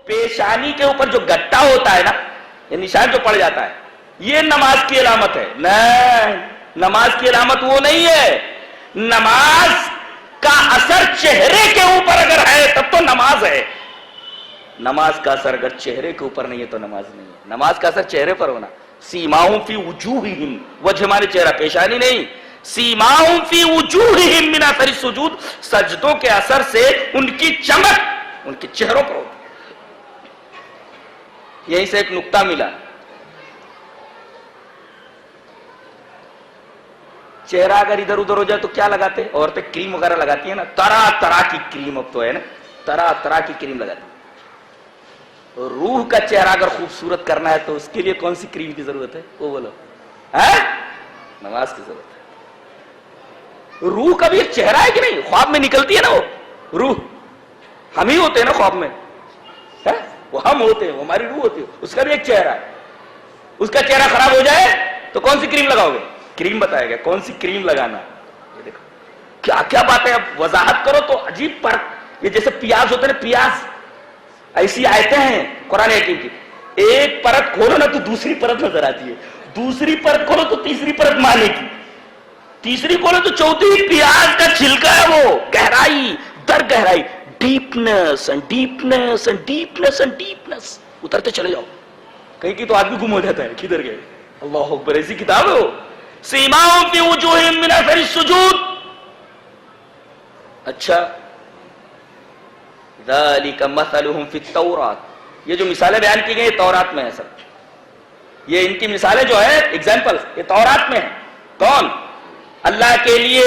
پیشانی کے اوپر جو گٹا ہوتا ہے نا، یہ نشان جو پڑ جاتا ہے، یہ نماز کی علامت ہے؟ نہیں، نماز کی علامت وہ نہیں ہے. نماز کا اثر چہرے کے اوپر اگر ہے تب تو نماز ہے. نماز کا اثر اگر چہرے کے اوپر نہیں ہے تو نماز نہیں ہے. نماز کا اثر چہرے پر ہونا. سیماہم فی وجوہہم، وجہ ہمارے چہرہ، پیشانی نہیں. سیماہم فی وجوہہم من اثر السجود، سجدوں کے اثر سے ان کی چمک ان کے چہروں پر ہوتی. یہیں سے ایک نقطہ ملا. چہرہ اگر ادھر ادھر ہو جائے تو کیا لگاتے ہیں؟ عورتیں کریم وغیرہ لگاتی ہیں نا، طرح طرح کی کریم. اب تو ہے نا، طرح طرح کی کریم لگاتی ہیں. روح کا چہرہ اگر خوبصورت کرنا ہے تو اس کے لیے کون سی کریم کی ضرورت ہے؟ وہ بولو. نماز کی ضرورت ہے. روح کا بھی ایک چہرہ ہے کہ نہیں؟ خواب میں نکلتی ہے نا وہ روح. ہم ہی ہوتے ہیں نا خواب میں، وہ ہم ہوتے ہیں، وہ ہماری روح ہوتی ہے. اس کا بھی ایک چہرہ ہے. اس کا چہرہ خراب ہو جائے تو کون سی کریم لگاؤ گے؟ کریم بتایا گیا کون سی کریم لگانا. یہ دیکھو کیا کیا باتیں. اب وضاحت کرو تو عجیب پر. یہ جیسے پیاز ہوتے ہیں نا، پیاز، ایسی آیتیں ہیں قرآن حکیم کی. ایک پرت کھولو نا تو دوسری پرت نظر آتی ہے، دوسری پرت کھولو تو تیسری پرت مانے کی، تیسری کھولو تو چوتھی. پیاز کا چھلکا ہے وہ، گہرائی در گہرائی، ڈیپنس اینڈ ڈیپنس اینڈ ڈیپنس اینڈ ڈیپنس. اترتے چلے جاؤ. کہیں کی تو آدمی گم ہو جاتا ہے، کدھر گئے؟ اللہ اکبر. ایسی کتاب ہے وہ. سیماہم فی وجوہہم من اثر السجود. اچھا، ذالک مثلہم فی التوراۃ. یہ جو مثالیں بیان کی گئی تورات میں ہے سب. یہ ان کی مثالیں جو ہے ایگزامپل، یہ تورات میں ہے. کون؟ اللہ کے لیے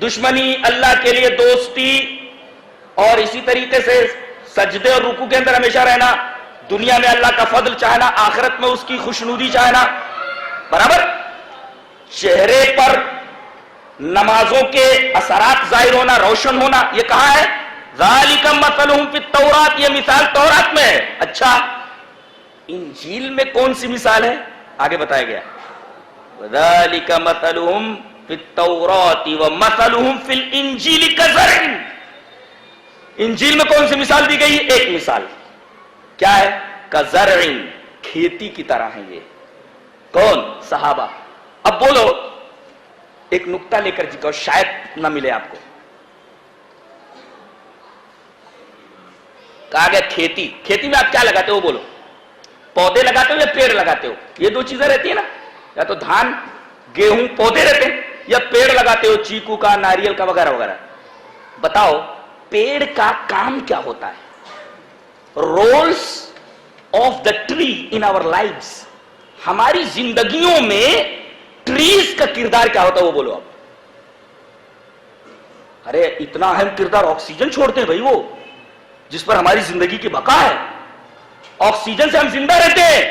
دشمنی، اللہ کے لیے دوستی، اور اسی طریقے سے سجدے اور رکوع کے اندر ہمیشہ رہنا، دنیا میں اللہ کا فضل چاہنا، آخرت میں اس کی خوشنودی چاہنا. برابر. چہرے پر نمازوں کے اثرات ظاہر ہونا، روشن ہونا. یہ کہاں ہے؟ ذالک مثلہم فی التوراۃ. یہ مثال تورات میں ہے. اچھا، انجیل میں کون سی مثال ہے؟ آگے بتایا گیا وذالک مثلہم فی التوراۃ ومثلہم فی الانجیل کزرع. انجیل میں کون سی مثال دی گئی؟ ایک مثال کیا ہے؟ کزرع، کھیتی کی طرح ہے. یہ کون؟ صحابہ. اب بولو ایک نقطہ لے کر جی، شاید نہ ملے آپ کو. کہا گیا کھیتی. کھیتی میں آپ کیا لگاتے ہو؟ بولو. پودے لگاتے ہو یا پیڑ لگاتے ہو؟ یہ دو چیزیں رہتی ہیں نا، یا تو دھان گیہوں پودے رہتے ہیں، یا پیڑ لگاتے ہو چیکو کا، ناریل کا وغیرہ وغیرہ. بتاؤ پیڑ کا کام کیا ہوتا ہے؟ Rules of the tree in our lives. ہماری زندگیوں میں ٹریز کا کردار کیا ہوتا ہے وہ بولو آپ. ارے اتنا اہم کردار. آکسیجن چھوڑتے ہیں بھائی وہ، جس پر ہماری زندگی کی بقا ہے. آکسیجن سے ہم زندہ رہتے ہیں.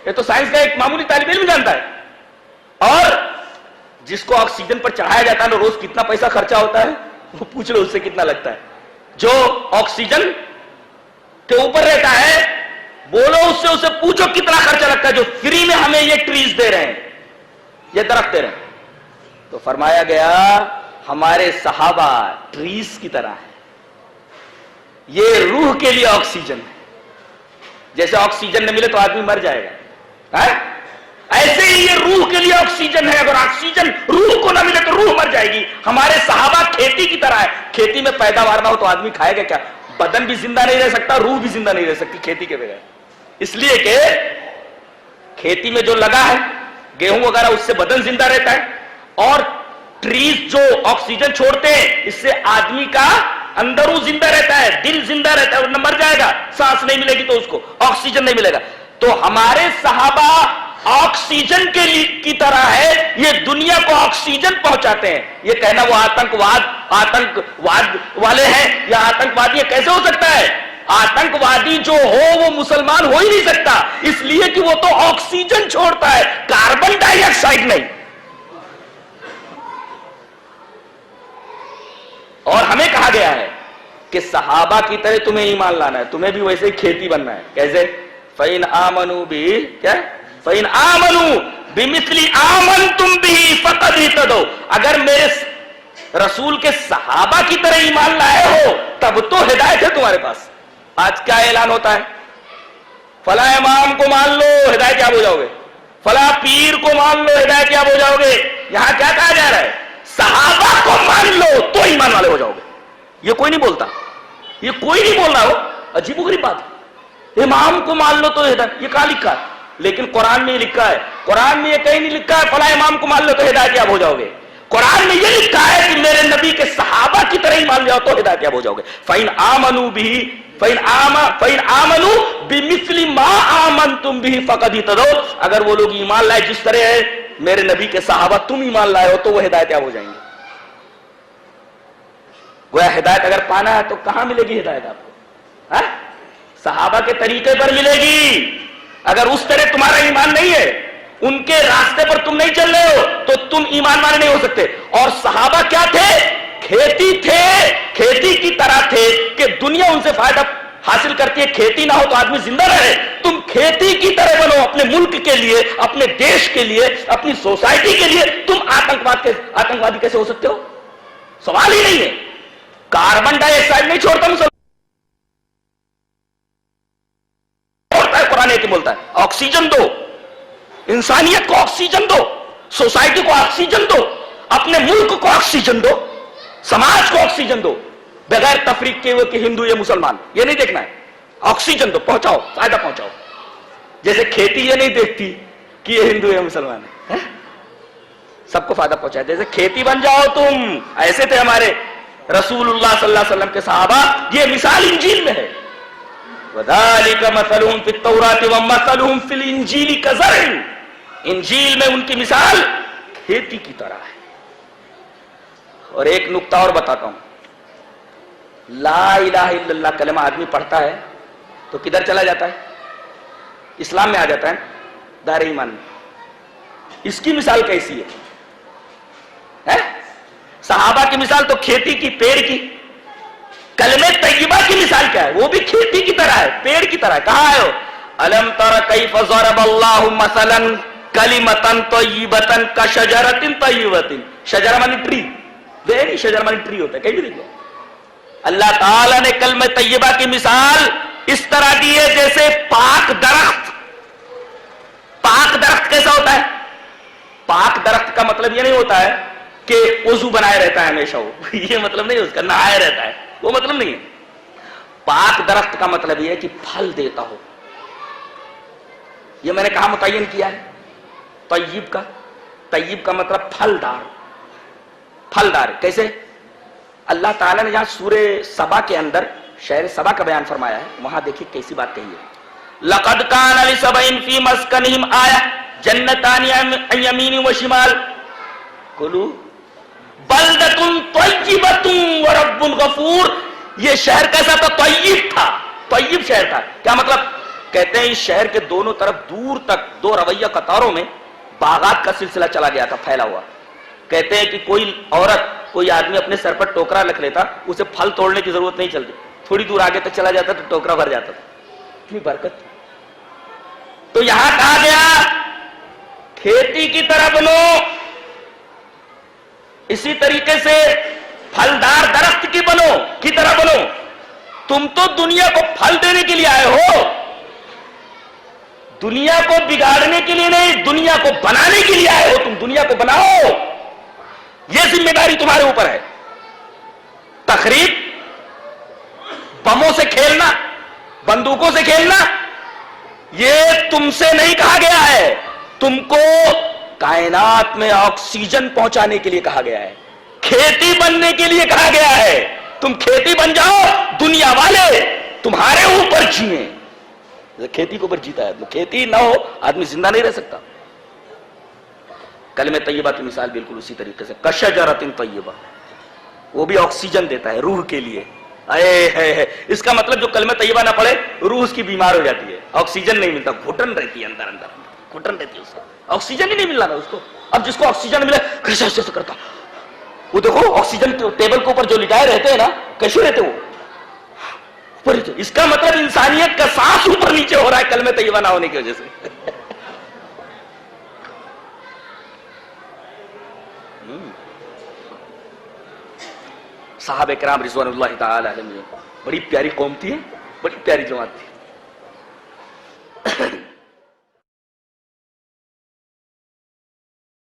یہ تو سائنس کا ایک معمولی طالب علم جانتا ہے. اور جس کو آکسیجن پر چڑھایا جاتا ہے نا، روز کتنا پیسہ خرچہ ہوتا ہے وہ پوچھ لو اس سے کتنا لگتا ہے. جو آکسیجن کے اوپر رہتا ہے بولو اس سے، اسے پوچھو کتنا خرچہ لگتا ہے، جو فری میں ہمیں یہ ٹریز دے رہے ہیں، یہ درخت دے رہے ہیں. تو فرمایا گیا ہمارے صحابہ ٹریز کی طرح ہے. یہ روح کے لیے آکسیجن ہے. جیسے آکسیجن نہ ملے تو آدمی مر جائے گا، ایسے ہی یہ روح کے لیے آکسیجن ہے. اگر آکسیجن روح کو نہ ملے تو روح مر جائے گی. ہمارے صحابہ کھیتی کی طرح ہے. کھیتی میں پیداوار نہ ہو تو آدمی کھائے گا کیا؟ بدن بھی زندہ نہیں رہ سکتا، روح بھی زندہ نہیں رہ سکتی کھیتی کے بغیر. اس لیے کہ کھیتی میں جو لگا ہے گیہوں وغیرہ، اس سے بدن زندہ رہتا ہے. اور ٹریز جو آکسیجن چھوڑتے ہیں اس سے آدمی کا اندروں زندہ رہتا ہے، دل زندہ رہتا ہے، ورنہ مر جائے گا. سانس نہیں ملے گی تو اس کو آکسیجن نہیں ملے گا. تو ہمارے صحابہ آکسیجن کی طرح ہے. یہ دنیا کو آکسیجن پہنچاتے ہیں. یہ کہنا وہ آتنکواد والے ہیں یا آتنکوادی کیسے ہو سکتا ہے؟ آتنکوادی جو ہو وہ مسلمان ہو ہی نہیں سکتا، اس لیے کہ وہ تو آکسیجن چھوڑتا ہے، کاربن ڈائی آکسائڈ نہیں. اور ہمیں کہا گیا ہے کہ صحابہ کی طرح تمہیں ایمان لانا ہے، تمہیں بھی ویسے ہی کھیتی بننا ہے. کیسے؟ فَإِنْ آمَنُوا بِهِ کیا؟ فَإِنْ آمَنُوا بِمِثْلِ آمَنْتُمْ بِهِ فَقَدْ اهْتَدَوْا. اگر میرے رسول کے صحابہ کی طرح ایمان لائے ہو تب تو ہدایت ہے تمہارے پاس. آج کیا اعلان ہوتا ہے؟ فلاں امام کو مان لو ہدایت یاب ہو جاؤ گے، فلاں پیر کو مان لو ہدایت یاب ہو جاؤ گے. یہاں کیا کہا جا رہا ہے؟ صحابہ کو مان لو تو ایمان والے ہو جاؤ گے. یہ کوئی نہیں بولتا، یہ کوئی نہیں بول رہا ہو. عجیب و غریب بات ہے. امام کو مان لو تو ہدایت، یہ کہاں لکھا ہے؟ لیکن قرآن میں یہ لکھا ہے. قرآن میں یہ کہیں نہیں لکھا ہے فلاں امام کو مان لو تو ہدایت یاب ہو جاؤ گے. قرآن میں یہ لکھا ہے کہ میرے نبی کے صحابہ کی طرح ہی مان جاؤ تو ہدایت یاب ہو جاؤ گے. فَإِنْ آمَنُوا بِهِ فَإِنْ آمَنُوا بِمِثْلِ مَا آمَنْتُمْ بِهِ فَقَدْ اهْتَدَوْا. اگر وہ لوگ ایمان لائے جس طرح ہے میرے نبی کے صحابہ تم ایمان لائے ہو تو وہ ہدایت یاب ہو جائیں گے. گویا ہدایت اگر پانا ہے تو کہاں ملے گی ہدایت آپ کو؟ صحابہ کے طریقے پر ملے گی. اگر اس طرح تمہارا ایمان نہیں ہے، ان کے راستے پر تم نہیں چل رہے ہو تو تم ایمان والے نہیں ہو سکتے. اور صحابہ کیا تھے؟ کھیتی تھے، کھیتی کی طرح تھے کہ دنیا ان سے فائدہ حاصل کرتی ہے. کھیتی نہ ہو تو آدمی زندہ رہے. تم کھیتی کی طرح بنو اپنے ملک کے لیے، اپنے دیش کے لیے، اپنی سوسائٹی کے لیے. تم آتنکوادی کیسے ہو سکتے ہو؟ سوال ہی نہیں ہے. کاربن ڈائی آکسائڈ نہیں چھوڑتا مسلمان، چھوڑتا ہے. قرآن کی بولتا ہے آکسیجن دو، انسانیت کو آکسیجن دو، سوسائٹی کو آکسیجن دو، اپنے ملک کو آکسیجن دو، سماج کو آکسیجن دو، بغیر تفریق کے ہوئے کہ ہندو یا مسلمان. یہ نہیں دیکھنا ہے. آکسیجن دو، پہنچاؤ، فائدہ پہنچاؤ. جیسے کھیتی یہ نہیں دیکھتی کہ یہ ہندو یا مسلمان ہے، سب کو فائدہ پہنچائے. جیسے کھیتی بن جاؤ تم. ایسے تھے ہمارے رسول اللہ صلی اللہ علیہ وسلم کے صحابہ. یہ مثال انجیل میں ہے. وَذَلِكَ مَثَلُهُمْ فِي التَّوْرَاةِ وَمَثَلُهُمْ فِي الْإِنْجِيلِ كَزَرْعٍ. انجیل میں ان کی مثال کھیتی کی طرح ہے. اور ایک نکتہ اور بتاتا ہوں. لا الہ الا اللہ کلمہ آدمی پڑھتا ہے تو کدھر چلا جاتا ہے؟ اسلام میں آ جاتا ہے، دار ایمان میں. اس کی مثال کیسی ہے؟ صحابہ کی مثال تو کھیتی کی، پیڑ کی. کلمہ طیبہ کی مثال کیا ہے؟ وہ بھی کھیتی کی طرح ہے، پیڑ کی طرح ہے. کہاں ہے وہ؟ الم تر کیف ضرب اللہ مثلا کلمۃ طیبۃ کشجرۃ طیبۃ. شجرہ مانی ٹری، دیکھیں شجرہ مانی ٹری ہوتا ہے، کہیں بھی دیکھو. اللہ تعالیٰ نے کلمہ طیبہ کی مثال اس طرح دی ہے جیسے پاک درخت. پاک درخت کیسا ہوتا ہے؟ پاک درخت کا مطلب یہ نہیں ہوتا ہے کہ وضو بنائے رہتا ہے ہمیشہ. وہ یہ مطلب نہیں، اس کا نہائے رہتا ہے، وہ مطلب نہیں ہے. پاک درخت کا مطلب یہ ہے کہ پھل دیتا ہو. یہ میں نے کہاں متعین کیا ہے؟ طیب کا. طیب کا مطلب پھلدار. پھلدار کیسے؟ اللہ تعالیٰ نے جہاں سورہ سبا کے اندر شہر سبا کا بیان فرمایا ہے، وہاں دیکھیے کیسی بات کہی ہے. لَقَدْ كَانَ لِسَبَإٍ فِي مَسْكَنِهِمْ آيَةٌ جَنَّتَانِ عَنْ يَمِينٍ وَشِمَالٍ كُلُوا بَلْدَةٌ طَيِّبَةٌ وَرَبٌّ غَفُورٌ. یہ شہر کیسا تھا؟ طیب تھا، طیب شہر تھا. کیا مطلب؟ کہتے ہیں اس شہر کے دونوں طرف دور تک دو رویہ قطاروں میں باغات کا سلسلہ چلا گیا تھا، پھیلا ہوا. کہتے ہیں کہ کوئی عورت، کوئی آدمی اپنے سر پر ٹوکرا رکھ لیتا، اسے پھل توڑنے کی ضرورت نہیں چلتی. تھوڑی دور آگے تک چلا جاتا تو ٹوکرا بھر جاتا تھا. اتنی برکت. تو یہاں کہا گیا کھیتی کی طرح بنو، اسی طریقے سے پھلدار درخت کی طرح بنو. تم تو دنیا کو پھل دینے کے لیے آئے ہو، دنیا کو بگاڑنے کے لیے نہیں، دنیا کو بنانے کے لیے آئے ہو. تم دنیا کو بناؤ، یہ ذمہ داری تمہارے اوپر ہے. تخریب، بموں سے کھیلنا، بندوقوں سے کھیلنا، یہ تم سے نہیں کہا گیا ہے. تم کو کائنات میں آکسیجن پہنچانے کے لیے کہا گیا ہے، کھیتی بننے کے لیے کہا گیا ہے. تم کھیتی بن جاؤ، دنیا والے تمہارے اوپر جیئیں. کھیتی کے اوپر جیتا ہے. کھیتی نہ ہو آدمی زندہ نہیں رہ سکتا. کلمہ طیبہ کی مثال بالکل اسی طریقے سے. کشجرۃ طیبہ، وہ بھی آکسیجن دیتا ہے روح کے لیے. اس کا مطلب جو کلمہ طیبہ نہ پڑھے روح اس کی بیمار ہو جاتی ہے، آکسیجن نہیں ملتا، گھٹن رہتی ہے اندر گھٹن رہتی ہے، اس کو آکسیجن ہی نہیں مل رہا اس کو. اب جس کو آکسیجن ملے کیسے ایسے کرتا، وہ دیکھو آکسیجن ٹیبل کے اوپر جو لٹائے رہتے ہیں نا، کیسے رہتے وہ اوپر. اس کا مطلب انسانیت کا سانس اوپر نیچے ہو رہا ہے کلمہ طیبہ نہ ہونے کی وجہ سے. صحابہ کرام رضوان اللہ تعالی علیہم بڑی پیاری قوم تھی. بڑی پیاری جماعت تھی.